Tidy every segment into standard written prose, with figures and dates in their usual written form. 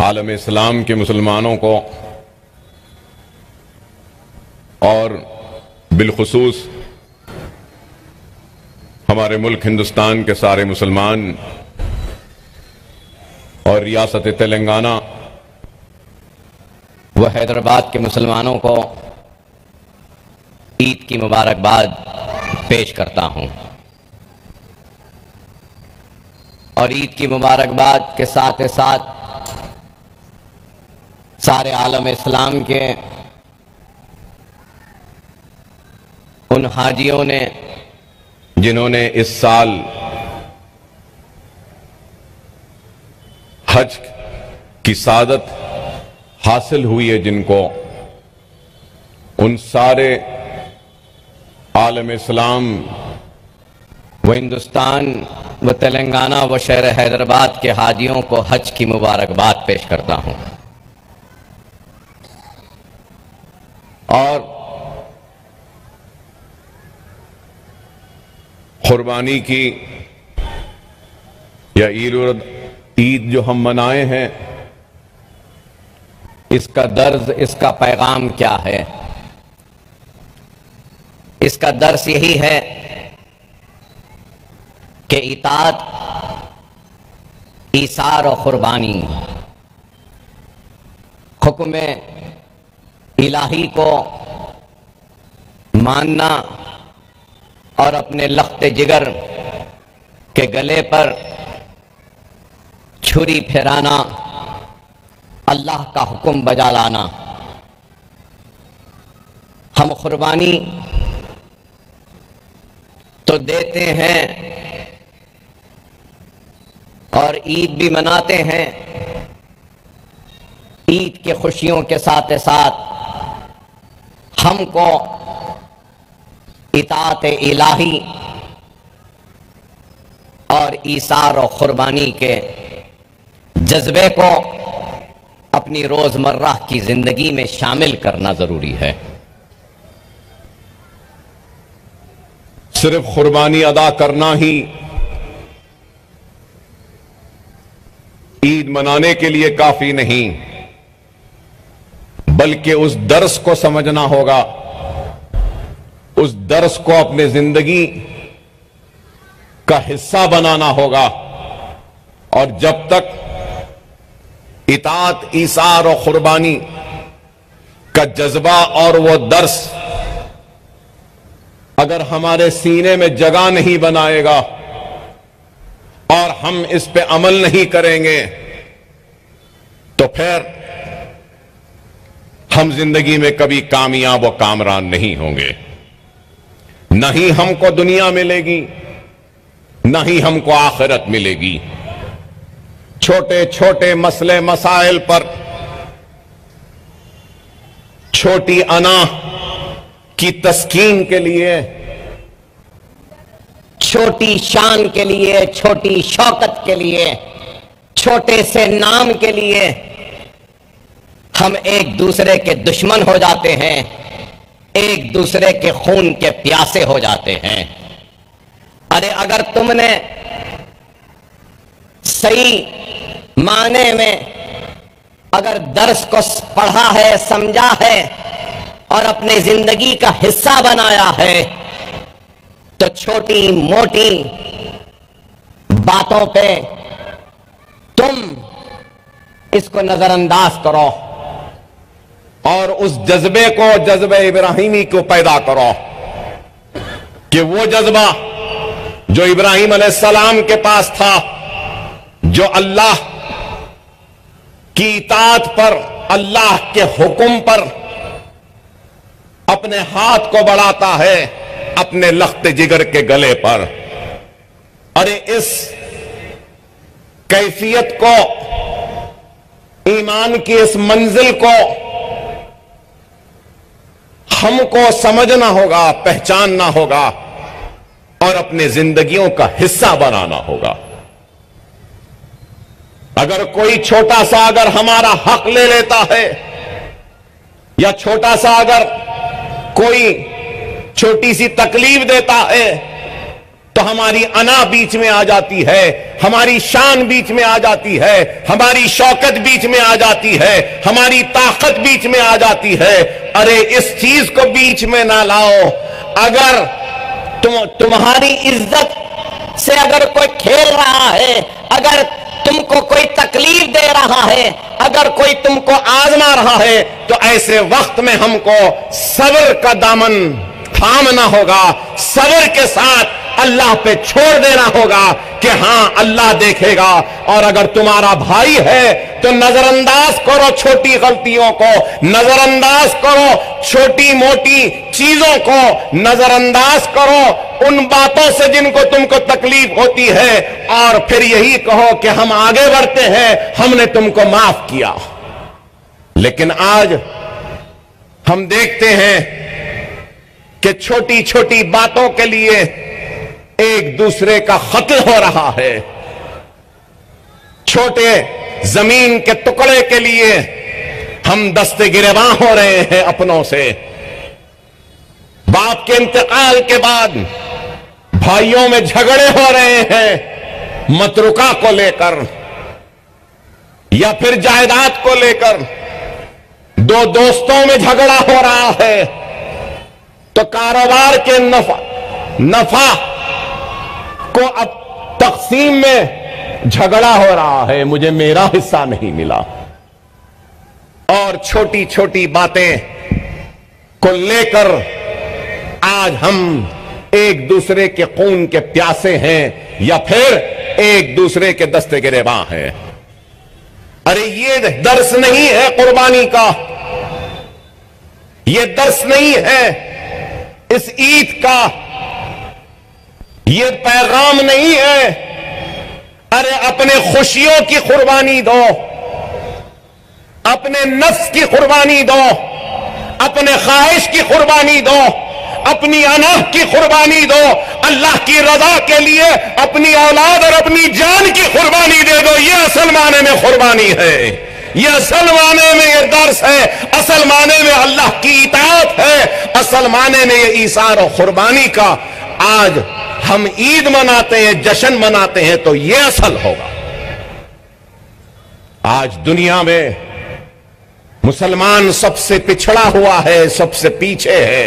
عالم اسلام کے مسلمانوں کو اور بالخصوص ہمارے ملک ہندوستان کے سارے مسلمان اور ریاست تلنگانہ و حیدرآباد کے مسلمانوں کو عید کی مبارکباد پیش کرتا ہوں، اور عید کی مبارکباد کے ساتھ ساتھ سارے عالم اسلام کے ان حاجیوں نے جنہوں نے اس سال حج کی سعادت حاصل ہوئی ہے، جن کو ان سارے عالم اسلام و ہندوستان و تلنگانہ و شہر حیدرآباد کے حاجیوں کو حج کی مبارکباد پیش کرتا ہوں، اور قربانی کی یا عید جو ہم منائے ہیں، اس کا درس، اس کا پیغام کیا ہے؟ اس کا درس یہی ہے کہ اطاعت، ایثار و قربانی، حکم الہی کو ماننا اور اپنے لخت جگر کے گلے پر چھری پھیرانا، اللہ کا حکم بجا لانا۔ ہم قربانی تو دیتے ہیں اور عید بھی مناتے ہیں، عید کے خوشیوں کے ساتھ ساتھ ہم کو اطاعت الہی اور ایثار و قربانی کے جذبے کو اپنی روزمرہ کی زندگی میں شامل کرنا ضروری ہے۔ صرف قربانی ادا کرنا ہی عید منانے کے لیے کافی نہیں، بلکہ اس درس کو سمجھنا ہوگا، اس درس کو اپنے زندگی کا حصہ بنانا ہوگا، اور جب تک اطاعت، ایثار و قربانی کا جذبہ اور وہ درس اگر ہمارے سینے میں جگہ نہیں بنائے گا اور ہم اس پہ عمل نہیں کریں گے تو پھر ہم زندگی میں کبھی کامیاب و کامران نہیں ہوں گے۔ نہ ہی ہم کو دنیا ملے گی، نہ ہی ہم کو آخرت ملے گی۔ چھوٹے چھوٹے مسئلے مسائل پر چھوٹی انا کی تسکین کے لیے، چھوٹی شان کے لیے، چھوٹی شوکت کے لیے، چھوٹے سے نام کے لیے ہم ایک دوسرے کے دشمن ہو جاتے ہیں، ایک دوسرے کے خون کے پیاسے ہو جاتے ہیں۔ ارے اگر تم نے صحیح معنی میں اگر درس کو پڑھا ہے، سمجھا ہے اور اپنے زندگی کا حصہ بنایا ہے، تو چھوٹی موٹی باتوں پہ تم اس کو نظر انداز کرو اور اس جذبے کو، جذبہ ابراہیمی کو پیدا کرو کہ وہ جذبہ جو ابراہیم علیہ السلام کے پاس تھا، جو اللہ کی اطاعت پر، اللہ کے حکم پر اپنے ہاتھ کو بڑھاتا ہے اپنے لخت جگر کے گلے پر۔ ارے اس کیفیت کو، ایمان کی اس منزل کو ہم کو سمجھنا ہوگا، پہچاننا ہوگا اور اپنے زندگیوں کا حصہ بنانا ہوگا۔ اگر کوئی چھوٹا سا اگر ہمارا حق لے لیتا ہے، یا چھوٹا سا اگر کوئی چھوٹی سی تکلیف دیتا ہے، تو ہماری انا بیچ میں آ جاتی ہے، ہماری شان بیچ میں آ جاتی ہے، ہماری شوکت بیچ میں آ جاتی ہے، ہماری طاقت بیچ میں آ جاتی ہے۔ ارے اس چیز کو بیچ میں نہ لاؤ۔ اگر تمہاری عزت سے اگر کوئی کھیل رہا ہے، اگر تم کو کوئی تکلیف دے رہا ہے، اگر کوئی تم کو آزما رہا ہے، تو ایسے وقت میں ہم کو صبر کا دامن تھامنا ہوگا، صبر کے ساتھ اللہ پہ چھوڑ دینا ہوگا کہ ہاں اللہ دیکھے گا۔ اور اگر تمہارا بھائی ہے تو نظر انداز کرو چھوٹی غلطیوں کو، نظر انداز کرو چھوٹی موٹی چیزوں کو، نظر انداز کرو ان باتوں سے جن کو تم کو تکلیف ہوتی ہے، اور پھر یہی کہو کہ ہم آگے بڑھتے ہیں، ہم نے تم کو معاف کیا۔ لیکن آج ہم دیکھتے ہیں کہ چھوٹی چھوٹی باتوں کے لیے ایک دوسرے کا قتل ہو رہا ہے، چھوٹے زمین کے ٹکڑے کے لیے ہم دستے گریباں ہو رہے ہیں اپنوں سے۔ باپ کے انتقال کے بعد بھائیوں میں جھگڑے ہو رہے ہیں متروکہ کو لے کر یا پھر جائیداد کو لے کر، دو دوستوں میں جھگڑا ہو رہا ہے تو کاروبار کے نفع کو اب تقسیم میں جھگڑا ہو رہا ہے، مجھے میرا حصہ نہیں ملا۔ اور چھوٹی چھوٹی باتیں کو لے کر آج ہم ایک دوسرے کے خون کے پیاسے ہیں یا پھر ایک دوسرے کے دستے گریباں ہیں۔ ارے یہ درس نہیں ہے قربانی کا، یہ درس نہیں ہے اس عید کا، یہ پیغام نہیں ہے۔ ارے اپنے خوشیوں کی قربانی دو، اپنے نفس کی قربانی دو، اپنے خواہش کی قربانی دو، اپنی انا کی قربانی دو، اللہ کی رضا کے لیے اپنی اولاد اور اپنی جان کی قربانی دے دو۔ یہ اصل معنی میں قربانی ہے، یہ اصل معنی میں یہ درس ہے، اصل معنی میں اللہ کی اطاعت ہے، اصل معنی میں یہ ایثار و قربانی کا۔ آج ہم عید مناتے ہیں، جشن مناتے ہیں تو یہ اصل ہوگا۔ آج دنیا میں مسلمان سب سے پچھڑا ہوا ہے، سب سے پیچھے ہے،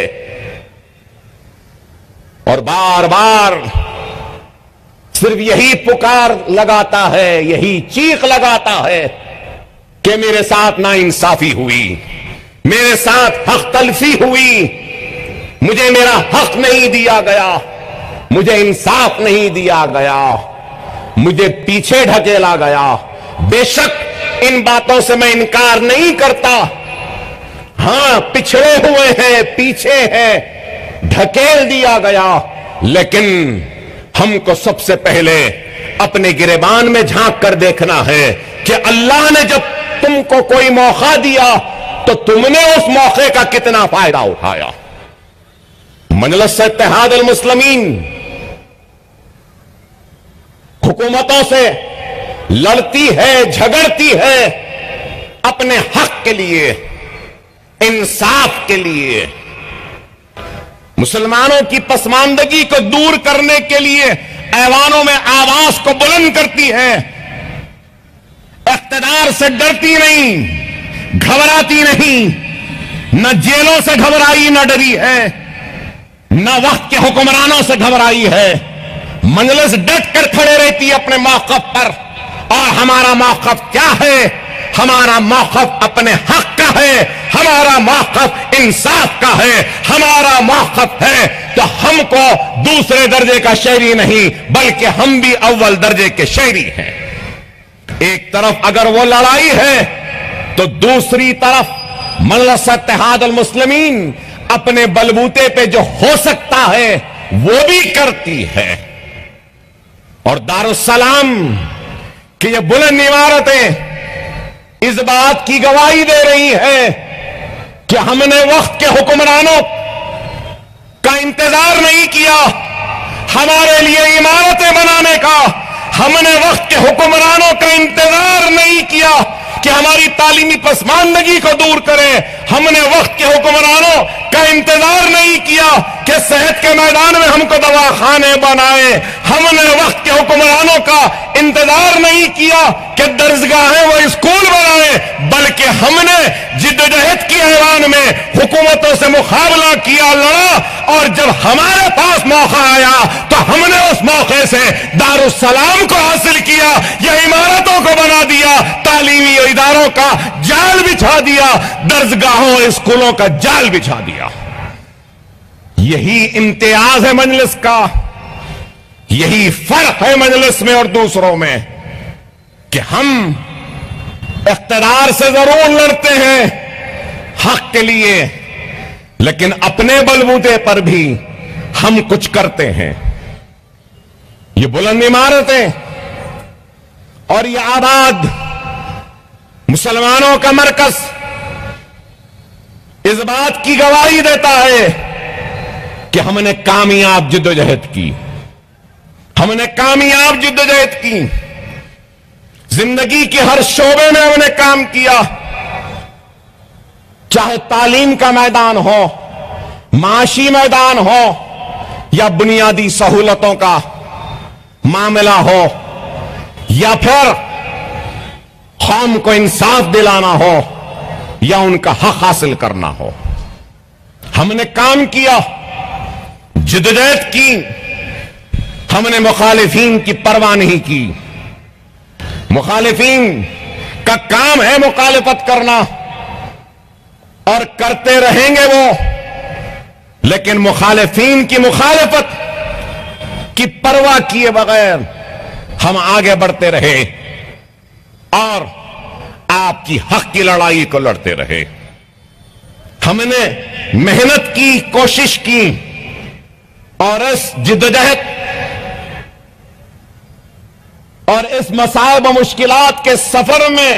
اور بار بار صرف یہی پکار لگاتا ہے، یہی چیخ لگاتا ہے کہ میرے ساتھ ناانصافی ہوئی، میرے ساتھ حق تلفی ہوئی، مجھے میرا حق نہیں دیا گیا، مجھے انصاف نہیں دیا گیا، مجھے پیچھے ڈھکیلا گیا۔ بے شک ان باتوں سے میں انکار نہیں کرتا، ہاں پچھڑے ہوئے ہیں، پیچھے ہیں، ڈھکیل دیا گیا، لیکن ہم کو سب سے پہلے اپنے گریبان میں جھانک کر دیکھنا ہے کہ اللہ نے جب تم کو کوئی موقع دیا تو تم نے اس موقع کا کتنا فائدہ اٹھایا۔ مجلس اتحاد المسلمین حکومتوں سے لڑتی ہے، جھگڑتی ہے اپنے حق کے لیے، انصاف کے لیے، مسلمانوں کی پسماندگی کو دور کرنے کے لیے ایوانوں میں آواز کو بلند کرتی ہے، اقتدار سے ڈرتی نہیں، گھبراتی نہیں، نہ جیلوں سے گھبرائی نہ ڈری ہے، نہ وقت کے حکمرانوں سے گھبرائی ہے، مجلس ڈٹ کر کھڑے رہتی ہے اپنے موقف پر۔ اور ہمارا موقف کیا ہے؟ ہمارا موقف اپنے حق کا ہے، ہمارا موقف انصاف کا ہے، ہمارا موقف ہے تو ہم کو دوسرے درجے کا شہری نہیں بلکہ ہم بھی اول درجے کے شہری ہیں۔ ایک طرف اگر وہ لڑائی ہے تو دوسری طرف مجلس اتحاد المسلمین اپنے بلبوتے پہ جو ہو سکتا ہے وہ بھی کرتی ہے۔ اور دارالسلام کہ یہ بلند عمارتیں اس بات کی گواہی دے رہی ہیں کہ ہم نے وقت کے حکمرانوں کا انتظار نہیں کیا، ہمارے لیے عمارتیں بنانے کا، ہم نے وقت کے حکمرانوں کا انتظار نہیں کیا کہ ہماری تعلیمی پسماندگی کو دور کریں. ہم نے وقت کے حکمرانوں کا انتظار نہیں کیا کہ صحت کے میدان میں ہم کو دواخانے بنائیں. ہم نے وقت کے حکمرانوں کا انتظار نہیں کیا کہ درسگاہیں و اسکول بنائیں، بلکہ ہم نے جدوجہد کی ایوان میں حکومتوں سے مقابلہ کیا، لڑا، اور جب ہمارے پاس موقع آیا تو ہم نے اس موقع سے دارالسلام کو حاصل کیا، یہ عمارتوں کو بنا دیا، تعلیمی اداروں کا جال بچھا دیا، درسگاہوں اور اسکولوں کا جال بچھا دیا. یہی امتیاز ہے مجلس کا، یہی فرق ہے مجلس میں اور دوسروں میں کہ ہم اقتدار سے ضرور لڑتے ہیں حق کے لیے، لیکن اپنے بلبوتے پر بھی ہم کچھ کرتے ہیں. یہ بلند عمارتیں اور یہ آباد مسلمانوں کا مرکز اس بات کی گواہی دیتا ہے کہ ہم نے کامیاب جدوجہد کی، ہم نے کامیاب جدوجہد کی. زندگی کے ہر شعبے میں ہم نے کام کیا، چاہے تعلیم کا میدان ہو، معاشی میدان ہو، یا بنیادی سہولتوں کا معاملہ ہو، یا پھر قوم کو انصاف دلانا ہو یا ان کا حق حاصل کرنا ہو. ہم نے کام کیا، جدوجہد کی. ہم نے مخالفین کی پرواہ نہیں کی. مخالفین کا کام ہے مخالفت کرنا اور کرتے رہیں گے وہ، لیکن مخالفین کی مخالفت کی پرواہ کیے بغیر ہم آگے بڑھتے رہے اور آپ کی حق کی لڑائی کو لڑتے رہے. ہم نے محنت کی، کوشش کی، اور اس جدوجہد اور اس مصائب و مشکلات کے سفر میں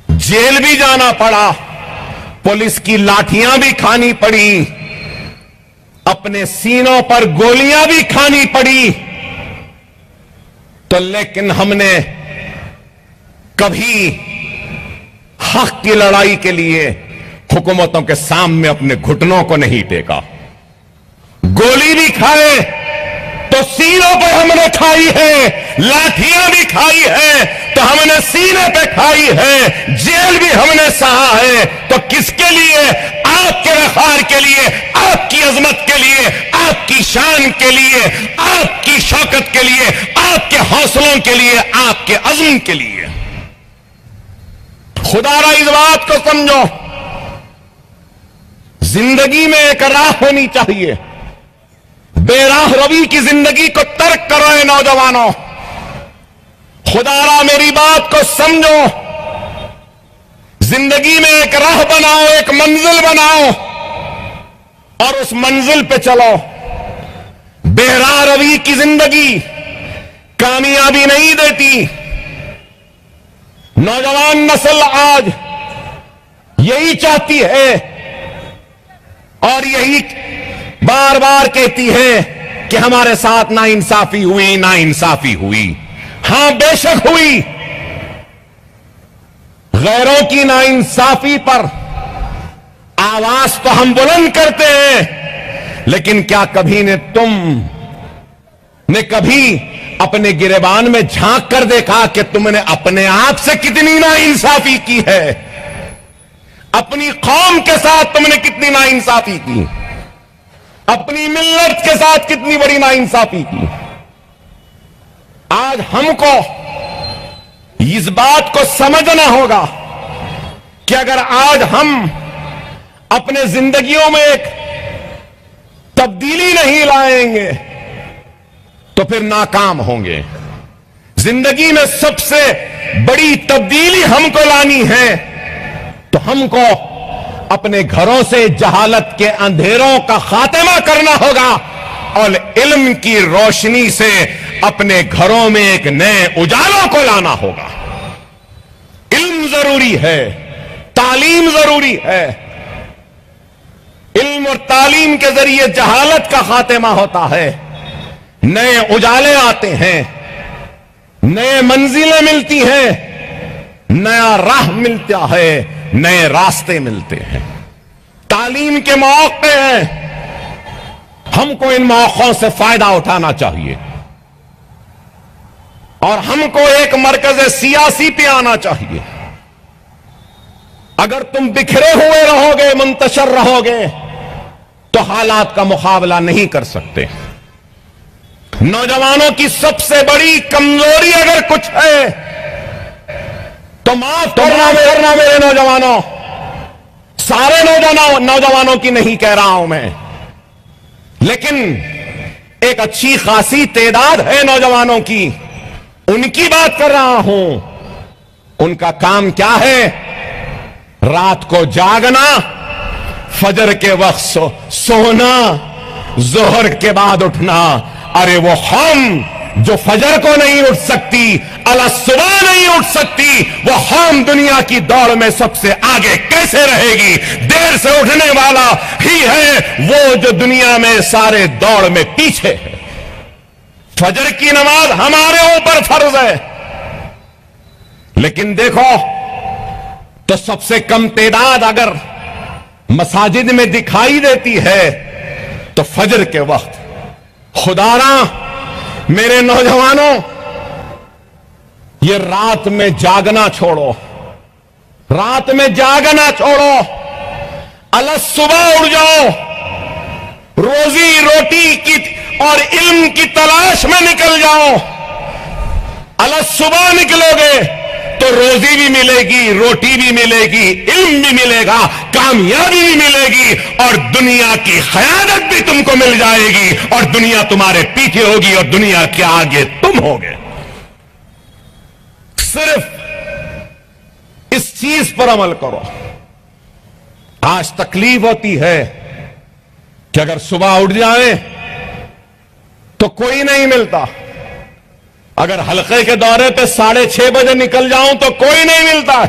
جیل بھی جانا پڑا، پولیس کی لاٹھیاں بھی کھانی پڑی، اپنے سینوں پر گولیاں بھی کھانی پڑی، تو لیکن ہم نے کبھی حق کی لڑائی کے لیے حکومتوں کے سامنے اپنے گھٹنوں کو نہیں ٹیکا. گولی بھی کھائے تو سینوں پہ ہم نے کھائی ہے، لاٹھیاں بھی کھائی ہے تو ہم نے سینے پہ کھائی ہے، جیل بھی ہم نے سہا ہے. تو کس کے لیے؟ آپ کے وقار کے لیے، آپ کی عظمت کے لیے، آپ کی شان کے لیے، آپ کی شوکت کے لیے، آپ کے حوصلوں کے لیے، آپ کے عزم کے لیے. خدا را اس بات کو سمجھو، زندگی میں ایک راہ ہونی چاہیے. بے راہ روی کی زندگی کو ترک کرو اے نوجوانوں. خدا را میری بات کو سمجھو، زندگی میں ایک راہ بناؤ، ایک منزل بناؤ اور اس منزل پہ چلو. بے راہ روی کی زندگی کامیابی نہیں دیتی. نوجوان نسل آج یہی چاہتی ہے اور یہی بار بار کہتی ہے کہ ہمارے ساتھ ناانصافی ہوئی، ناانصافی ہوئی. ہاں بے شک ہوئی. غیروں کی ناانصافی پر آواز تو ہم بلند کرتے ہیں، لیکن کیا کبھی تم نے کبھی اپنے گریبان میں جھانک کر دیکھا کہ تم نے اپنے آپ سے کتنی ناانصافی کی ہے؟ اپنی قوم کے ساتھ تم نے کتنی ناانصافی کی؟ اپنی ملت کے ساتھ کتنی بڑی ناانصافی کی؟ آج ہم کو اس بات کو سمجھنا ہوگا کہ اگر آج ہم اپنے زندگیوں میں ایک تبدیلی نہیں لائیں گے تو پھر ناکام ہوں گے. زندگی میں سب سے بڑی تبدیلی ہم کو لانی ہے تو ہم کو اپنے گھروں سے جہالت کے اندھیروں کا خاتمہ کرنا ہوگا اور علم کی روشنی سے اپنے گھروں میں ایک نئے اجالوں کو لانا ہوگا. علم ضروری ہے، تعلیم ضروری ہے. علم اور تعلیم کے ذریعے جہالت کا خاتمہ ہوتا ہے. نئے اجالے آتے ہیں، نئے منزلیں ملتی ہیں، نیا راہ ملتا ہے، نئے راستے ملتے ہیں، تعلیم کے مواقع ہیں، ہم کو ان مواقعوں سے فائدہ اٹھانا چاہیے اور ہم کو ایک مرکز سیاسی پہ آنا چاہیے۔ اگر تم بکھرے ہوئے رہو گے، منتشر رہو گے، تو حالات کا مقابلہ نہیں کر سکتے۔ نوجوانوں کی سب سے بڑی کمزوری اگر کچھ ہے تو معاف کرنا میرے نوجوانوں، سارے نوجوانوں کی نہیں کہہ رہا ہوں میں، لیکن ایک اچھی خاصی تعداد ہے نوجوانوں کی، ان کی بات کر رہا ہوں۔ ان کا کام کیا ہے؟ رات کو جاگنا، فجر کے وقت سونا، ظہر کے بعد اٹھنا۔ ارے وہ قوم جو فجر کو نہیں اٹھ سکتی، صبح نہیں اٹھ سکتی، وہ قوم دنیا کی دوڑ میں سب سے آگے کیسے رہے گی؟ دیر سے اٹھنے والا ہی ہے وہ جو دنیا میں سارے دوڑ میں پیچھے ہے۔ فجر کی نماز ہمارے اوپر فرض ہے، لیکن دیکھو تو سب سے کم تعداد اگر مساجد میں دکھائی دیتی ہے تو فجر کے وقت۔ خدا را میرے نوجوانوں، یہ رات میں جاگنا چھوڑو، رات میں جاگنا چھوڑو، صبح اٹھ جاؤ، روزی روٹی کی اور علم کی تلاش میں نکل جاؤ۔ صبح نکلو گے تو روزی بھی ملے گی، روٹی بھی ملے گی، علم بھی ملے گا، کامیابی بھی ملے گی، اور دنیا کی قیادت بھی تم کو مل جائے گی، اور دنیا تمہارے پیچھے ہوگی اور دنیا کے آگے تم ہوگے۔ صرف اس چیز پر عمل کرو۔ آج تکلیف ہوتی ہے کہ اگر صبح اٹھ جائیں تو کوئی نہیں ملتا، اگر حلقے کے دورے پہ 6:30 بجے نکل جاؤں تو کوئی نہیں ملتا،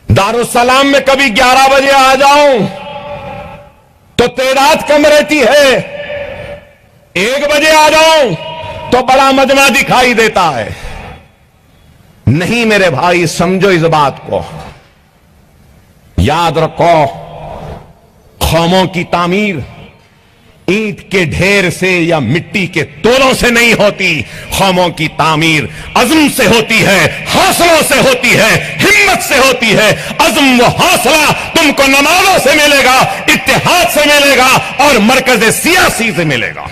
دارالسلام میں کبھی 11 بجے آ جاؤں تو تعداد کم رہتی ہے، 1 بجے آ جاؤں تو بڑا مجمع دکھائی دیتا ہے۔ نہیں میرے بھائی، سمجھو اس بات کو، یاد رکھو، قوموں کی تعمیر اینٹ کے ڈھیر سے یا مٹی کے تولوں سے نہیں ہوتی، قوموں کی تعمیر عزم سے ہوتی ہے، حوصلوں سے ہوتی ہے، ہمت سے ہوتی ہے۔ عزم و حوصلہ تم کو نمازوں سے ملے گا، اتحاد سے ملے گا، اور مرکز سیاسی سے ملے گا۔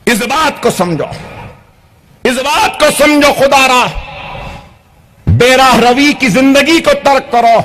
اس بات کو سمجھو، اس بات کو سمجھو۔ خدا را بے راہ روی کی زندگی کو ترک کرو۔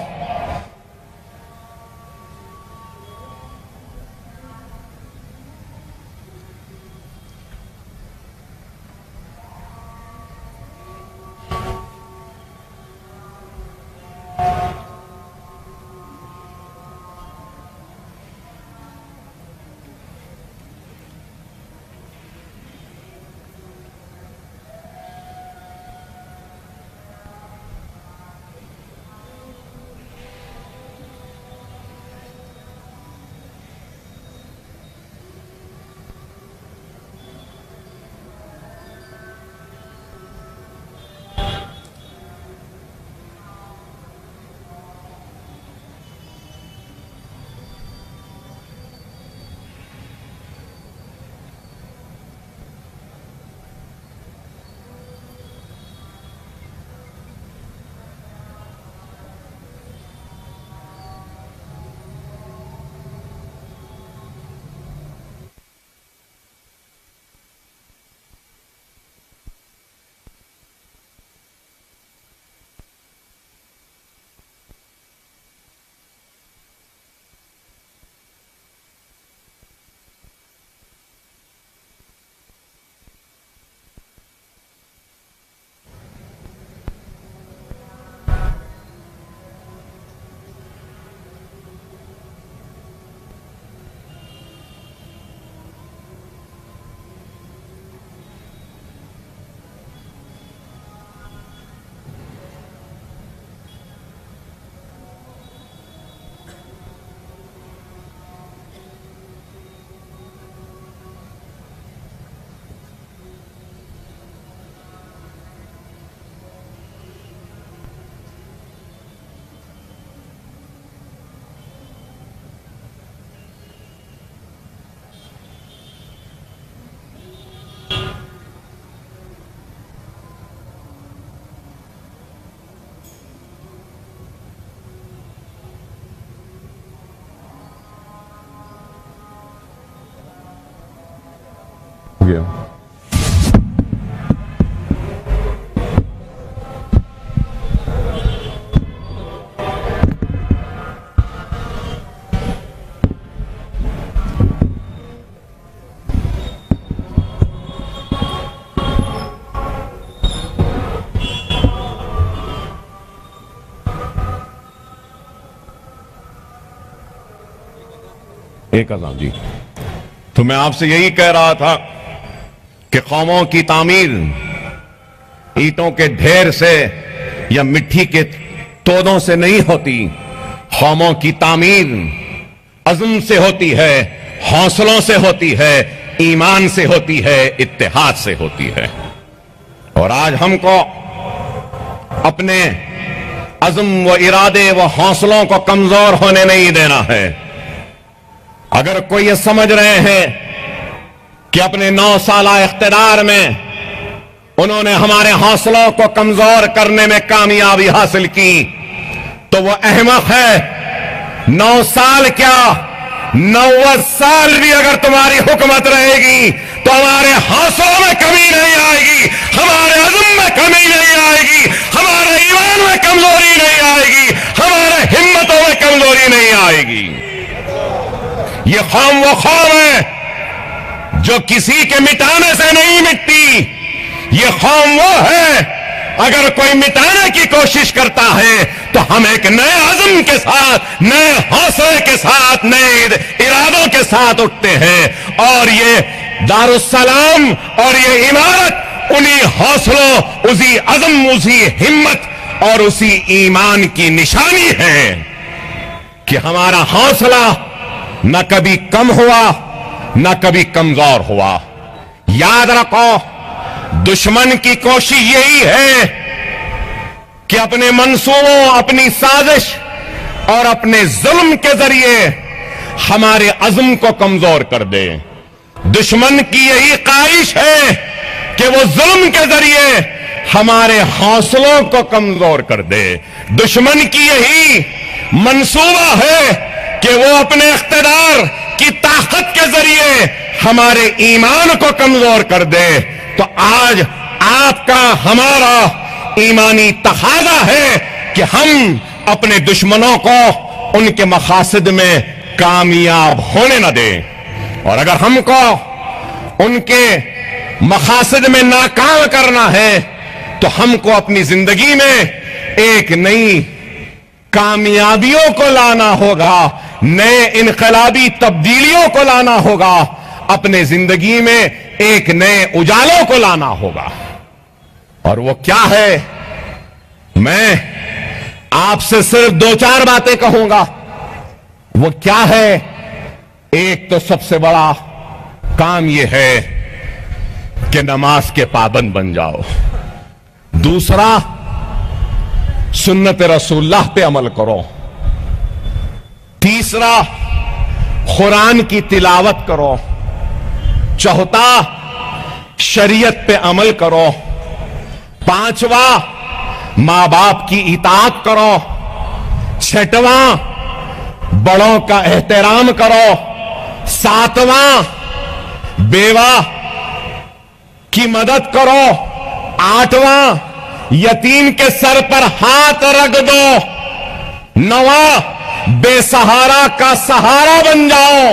گیا. ایک اذان جی. تو میں آپ سے یہی کہہ رہا تھا کہ قوموں کی تعمیر اینٹوں کے ڈھیر سے یا مٹی کے تودوں سے نہیں ہوتی. قوموں کی تعمیر عزم سے ہوتی ہے, حوصلوں سے ہوتی ہے, ایمان سے ہوتی ہے, اتحاد سے ہوتی ہے. اور آج ہم کو اپنے عزم و ارادے و حوصلوں کو کمزور ہونے نہیں دینا ہے. اگر کوئی یہ سمجھ رہے ہیں کہ اپنے 9 سالہ اقتدار میں انہوں نے ہمارے حوصلوں کو کمزور کرنے میں کامیابی حاصل کی تو وہ احمق ہے. 9 سال کیا 90 سال بھی اگر تمہاری حکومت رہے گی تو ہمارے حوصلوں میں کمی نہیں آئے گی, ہمارے عزم میں کمی نہیں آئے گی, ہمارے ایمان میں کمزوری نہیں آئے گی, ہمارے ہمتوں میں کمزوری نہیں آئے گی. یہ قوم وہ قوم ہے جو کسی کے مٹانے سے نہیں مٹتی. یہ قوم وہ ہے اگر کوئی مٹانے کی کوشش کرتا ہے تو ہم ایک نئے عزم کے ساتھ, نئے حوصلے کے ساتھ, نئے ارادوں کے ساتھ اٹھتے ہیں. اور یہ دارالسلام اور یہ عمارت انہی حوصلوں, اسی عزم, اسی ہمت اور اسی ایمان کی نشانی ہے کہ ہمارا حوصلہ نہ کبھی کم ہوا نہ کبھی کمزور ہوا. یاد رکھو دشمن کی کوشش یہی ہے کہ اپنے منصوبوں, اپنی سازش اور اپنے ظلم کے ذریعے ہمارے عزم کو کمزور کر دے. دشمن کی یہی خواہش ہے کہ وہ ظلم کے ذریعے ہمارے حوصلوں کو کمزور کر دے. دشمن کی یہی منصوبہ ہے کہ وہ اپنے اقتدار کی طاقت کے ذریعے ہمارے ایمان کو کمزور کر دے. تو آج آپ کا, ہمارا ایمانی تقاضا ہے کہ ہم اپنے دشمنوں کو ان کے مقاصد میں کامیاب ہونے نہ دیں. اور اگر ہم کو ان کے مقاصد میں ناکام کرنا ہے تو ہم کو اپنی زندگی میں ایک نئی کامیابیوں کو لانا ہوگا, نئے انقلابی تبدیلیوں کو لانا ہوگا, اپنے زندگی میں ایک نئے اجالوں کو لانا ہوگا. اور وہ کیا ہے, میں آپ سے صرف 2-4 باتیں کہوں گا. وہ کیا ہے؟ ایک تو سب سے بڑا کام یہ ہے کہ نماز کے پابند بن جاؤ. دوسرا, سنت رسول اللہ پہ عمل کرو. تیسرا, قرآن کی تلاوت کرو. چوتھا, شریعت پہ عمل کرو. پانچواں, ماں باپ کی اطاعت کرو. چھٹواں, بڑوں کا احترام کرو. ساتواں, بیوہ کی مدد کرو. آٹھواں, یتیم کے سر پر ہاتھ رکھ دو. نواں, بے سہارا کا سہارا بن جاؤ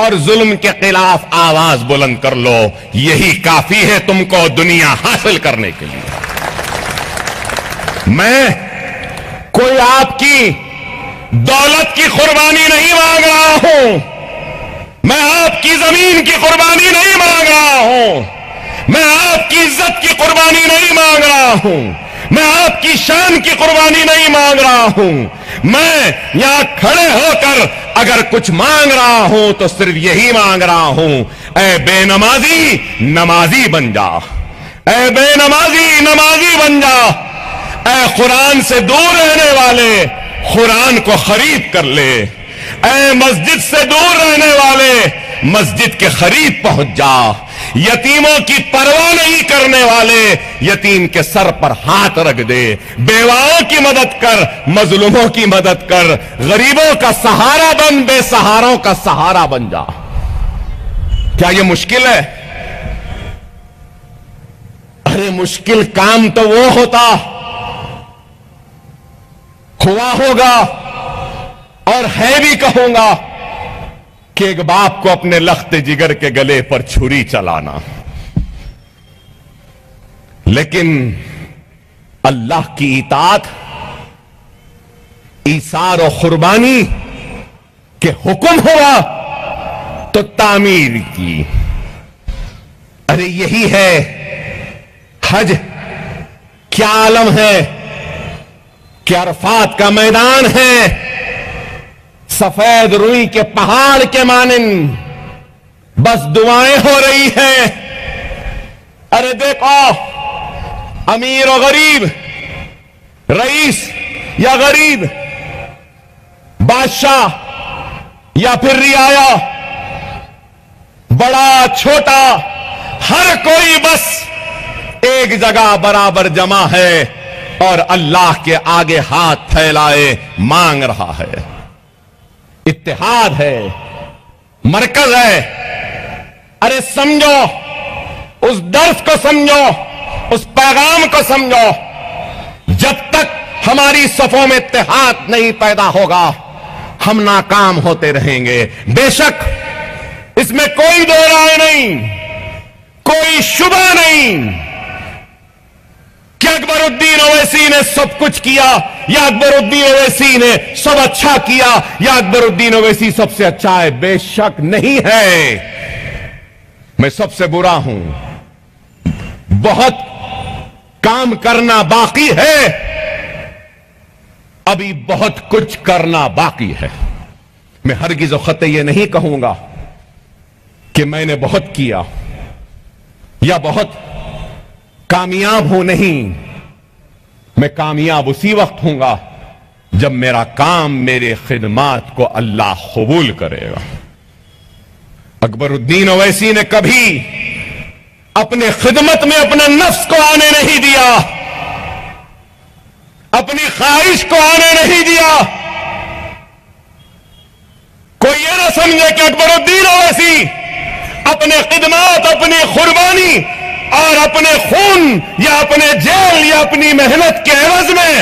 اور ظلم کے خلاف آواز بلند کر لو. یہی کافی ہے تم کو دنیا حاصل کرنے کے لیے. میں کوئی آپ کی دولت کی قربانی نہیں مانگ رہا ہوں, میں آپ کی زمین کی قربانی نہیں مانگ رہا ہوں, میں آپ کی عزت کی قربانی نہیں مانگ رہا ہوں, میں آپ کی شان کی قربانی نہیں مانگ رہا ہوں. میں یہاں کھڑے ہو کر اگر کچھ مانگ رہا ہوں تو صرف یہی مانگ رہا ہوں, اے بے نمازی نمازی بن جا, اے بے نمازی نمازی بن جا, اے قرآن سے دور رہنے والے قرآن کو خرید کر لے, اے مسجد سے دور رہنے والے مسجد کے قریب پہنچ جا, یتیموں کی پرواہ نہیں کرنے والے یتیم کے سر پر ہاتھ رکھ دے, بیواؤں کی مدد کر, مظلوموں کی مدد کر, غریبوں کا سہارا بن, بے سہاروں کا سہارا بن جا. کیا یہ مشکل ہے؟ ارے مشکل کام تو وہ ہوتا ہوا ہوگا اور ہے بھی کہوں گا کہ ایک باپ کو اپنے لخت جگر کے گلے پر چھری چلانا، لیکن اللہ کی اطاعت، ایثار و قربانی کے حکم ہوا تو تعمیر کی۔ ارے یہی ہے حج، کیا عالم ہے کہ عرفات کا میدان ہے، سفید روئی کے پہاڑ کے مانند بس دعائیں ہو رہی ہیں۔ ارے دیکھو، امیر و غریب، رئیس یا غریب، بادشاہ یا پھر رعایا، بڑا چھوٹا، ہر کوئی بس ایک جگہ برابر جمع ہے اور اللہ کے آگے ہاتھ پھیلائے مانگ رہا ہے۔ اتحاد ہے، مرکز ہے۔ ارے سمجھو، اس درس کو سمجھو، اس پیغام کو سمجھو۔ جب تک ہماری صفوں میں اتحاد نہیں پیدا ہوگا ہم ناکام ہوتے رہیں گے۔ بے شک اس میں کوئی دو رائے نہیں، کوئی شبہ نہیں کہ اکبر الدین اویسی نے سب کچھ کیا یا اکبر الدین اویسی نے سب اچھا کیا یا اکبر الدین اویسی سب سے اچھا ہے۔ بے شک نہیں ہے، میں سب سے برا ہوں، بہت کام کرنا باقی ہے، ابھی بہت کچھ کرنا باقی ہے۔ میں ہرگز و قطع یہ نہیں کہوں گا کہ میں نے بہت کیا یا بہت کامیاب ہوں، نہیں، میں کامیاب اسی وقت ہوں گا جب میرا کام، میرے خدمات کو اللہ قبول کرے گا۔ اکبر الدین اویسی نے کبھی اپنے خدمت میں اپنا نفس کو آنے نہیں دیا، اپنی خواہش کو آنے نہیں دیا۔ کوئی یہ نہ سمجھے کہ اکبر الدین اویسی اپنے خدمات، اپنی قربانی اور اپنے خون یا اپنے جیل یا اپنی محنت کے عوض میں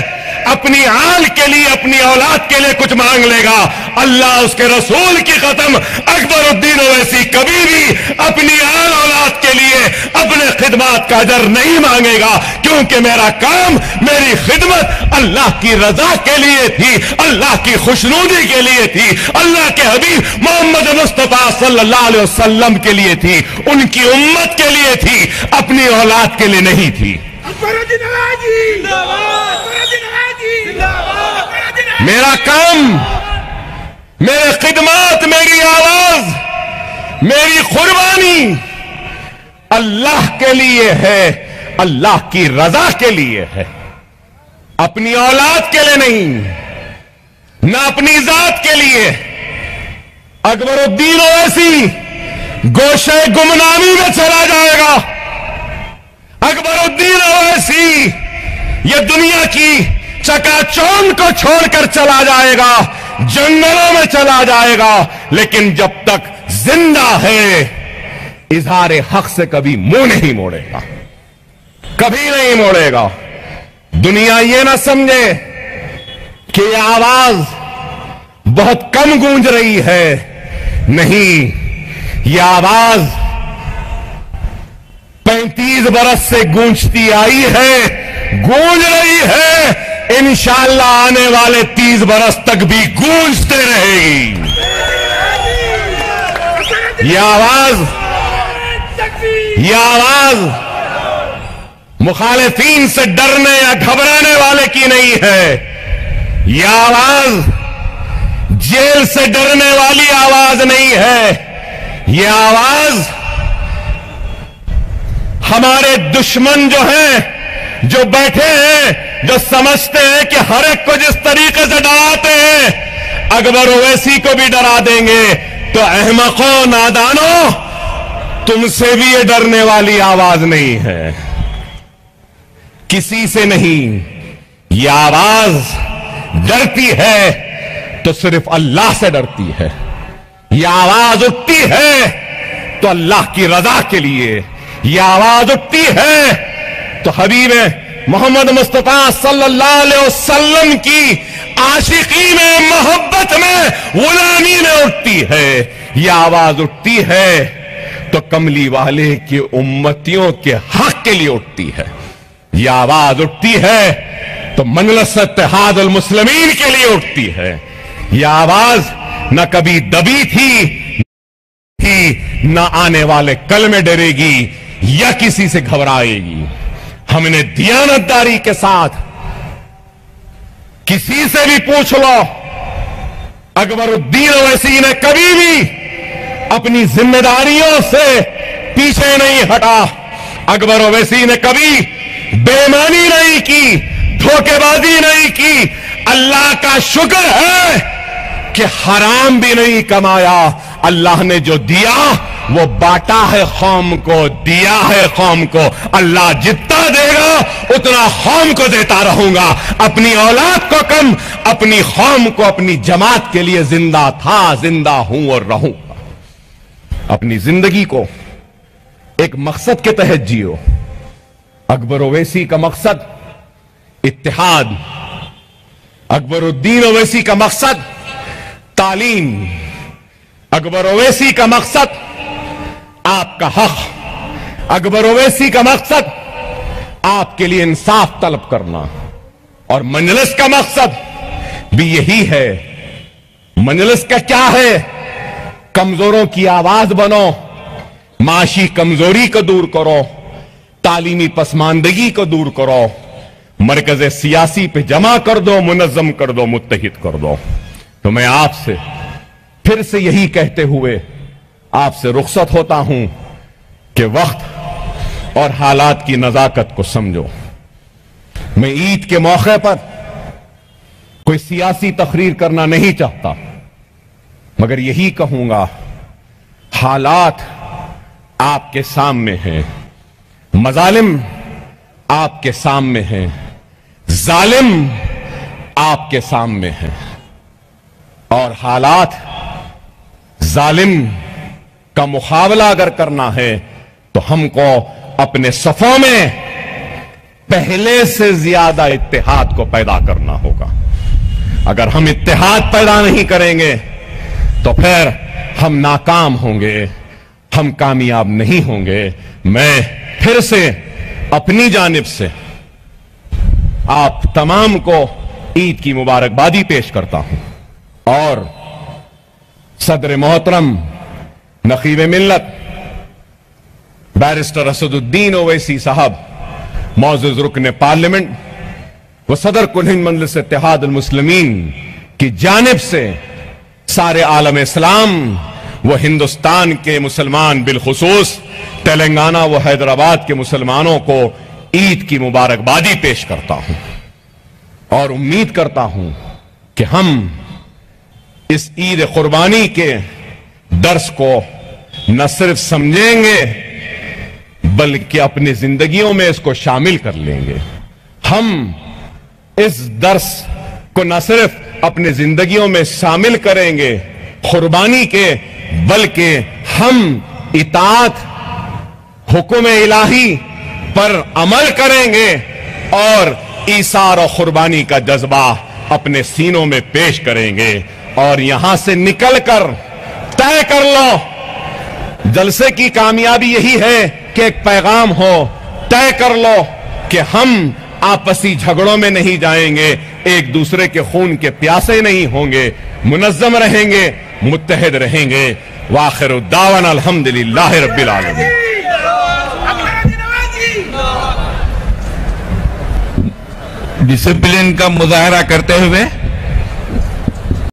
اپنی آل کے لیے، اپنی اولاد کے لیے کچھ مانگ لے گا۔ اللہ اس کے رسول کی قسم، اکبر الدین اویسی کبھی بھی اپنی آل اولاد کے لیے اپنے خدمات کا اجر نہیں مانگے گا، کیونکہ میرا کام، میری خدمت اللہ کی رضا کے لیے تھی، اللہ کی خوشنودی کے لیے تھی، اللہ کے حبیب محمد مصطفیٰ صلی اللہ علیہ وسلم کے لیے تھی، ان کی امت کے لیے تھی، اپنی اولاد کے لیے نہیں تھی۔ میرا کام، میرے خدمات، میری آواز، میری قربانی اللہ کے لیے ہے، اللہ کی رضا کے لیے ہے، اپنی اولاد کے لیے نہیں، نہ اپنی ذات کے لیے۔ اکبر الدین اویسی گوشے گمنامی میں چلا جائے گا، اکبر الدین اویسی یہ دنیا کی چکا چوند کو چھوڑ کر چلا جائے گا، جنگلوں میں چلا جائے گا، لیکن جب تک زندہ ہے اظہار حق سے کبھی منہ نہیں موڑے گا، کبھی نہیں موڑے گا۔ دنیا یہ نہ سمجھے کہ یہ آواز بہت کم گونج رہی ہے، نہیں، یہ آواز 35 برس سے گونجتی آئی ہے، گونج رہی ہے، انشاءاللہ آنے والے 30 برس تک بھی گونجتے رہے گی۔ یہ آواز مخالفین سے ڈرنے یا گھبرانے والے کی نہیں ہے، یہ آواز جیل سے ڈرنے والی آواز نہیں ہے، یہ آواز ہمارے دشمن جو ہیں، جو بیٹھے ہیں، جو سمجھتے ہیں کہ ہر ایک کو جس طریقے سے ڈراتے ہیں اکبر اویسی کو بھی ڈرا دیں گے، تو احمقوں، نادانوں، تم سے بھی یہ ڈرنے والی آواز نہیں ہے، کسی سے نہیں۔ یہ آواز ڈرتی ہے تو صرف اللہ سے ڈرتی ہے، یہ آواز اٹھتی ہے تو اللہ کی رضا کے لیے، یہ آواز اٹھتی ہے تو حبیب محمد مصطفیٰ صلی اللہ علیہ وسلم کی عاشقی میں، محبت میں، غلامی میں اٹھتی ہے، یہ آواز اٹھتی ہے تو کملی والے کی امتیوں کے حق کے لیے اٹھتی ہے، یہ آواز اٹھتی ہے تو مجلس اتحاد المسلمین کے لیے اٹھتی ہے، یہ آواز نہ کبھی دبی تھی نہ آنے والے کل میں ڈرے گی یا کسی سے گھبرائے گی۔ ہم نے دیانتداری کے ساتھ، کسی سے بھی پوچھ لو، اکبر الدین اویسی نے کبھی بھی اپنی ذمہ داریوں سے پیچھے نہیں ہٹا، اکبر اویسی نے کبھی بے ایمانی نہیں کی، دھوکے بازی نہیں کی، اللہ کا شکر ہے کہ حرام بھی نہیں کمایا، اللہ نے جو دیا وہ بانٹا ہے قوم کو، دیا ہے قوم کو، اللہ جتنا دے گا اتنا قوم کو دیتا رہوں گا، اپنی اولاد کو کم، اپنی قوم کو، اپنی جماعت کے لیے زندہ تھا، زندہ ہوں اور رہوں گا۔ اپنی زندگی کو ایک مقصد کے تحت جیو۔ اکبر اویسی کا مقصد اتحاد، اکبر الدین اویسی کا مقصد تعلیم، اکبر اویسی کا مقصد آپ کا حق، اکبر اویسی کا مقصد آپ کے لیے انصاف طلب کرنا، اور مجلس کا مقصد بھی یہی ہے۔ مجلس کا کیا ہے؟ کمزوروں کی آواز بنو، معاشی کمزوری کو دور کرو، تعلیمی پسماندگی کو دور کرو، مرکز سیاسی پہ جمع کر دو، منظم کر دو، متحد کر دو۔ تو میں آپ سے پھر سے یہی کہتے ہوئے آپ سے رخصت ہوتا ہوں کہ وقت اور حالات کی نزاکت کو سمجھو۔ میں عید کے موقع پر کوئی سیاسی تقریر کرنا نہیں چاہتا، مگر یہی کہوں گا، حالات آپ کے سامنے ہیں، مظالم آپ کے سامنے ہیں، ظالم آپ کے سامنے ہیں، اور حالات ظالم کا مقابلہ اگر کرنا ہے تو ہم کو اپنے صفوں میں پہلے سے زیادہ اتحاد کو پیدا کرنا ہوگا۔ اگر ہم اتحاد پیدا نہیں کریں گے تو پھر ہم ناکام ہوں گے، ہم کامیاب نہیں ہوں گے۔ میں پھر سے اپنی جانب سے آپ تمام کو عید کی مبارکبادی پیش کرتا ہوں، اور صدر محترم نقیب ملت بیرسٹر اسد الدین اویسی صاحب، معزز رکن پارلیمنٹ و صدر کل ہند مجلس اتحاد المسلمین کی جانب سے سارے عالم اسلام و ہندوستان کے مسلمان، بالخصوص تلنگانہ و حیدرآباد کے مسلمانوں کو عید کی مبارکبادی پیش کرتا ہوں، اور امید کرتا ہوں کہ ہم اس عید قربانی کے درس کو نہ صرف سمجھیں گے بلکہ اپنی زندگیوں میں اس کو شامل کر لیں گے۔ ہم اس درس کو نہ صرف اپنی زندگیوں میں شامل کریں گے قربانی کے، بلکہ ہم اطاعت حکم الہی پر عمل کریں گے اور ایثار و قربانی کا جذبہ اپنے سینوں میں پیش کریں گے۔ اور یہاں سے نکل کر طے کر لو، جلسے کی کامیابی یہی ہے کہ ایک پیغام ہو، طے کر لو کہ ہم آپسی جھگڑوں میں نہیں جائیں گے، ایک دوسرے کے خون کے پیاسے نہیں ہوں گے، منظم رہیں گے، متحد رہیں گے۔ وآخر الدعوانا الحمدللہ رب العالمین۔ ڈسپلن کا مظاہرہ کرتے ہوئے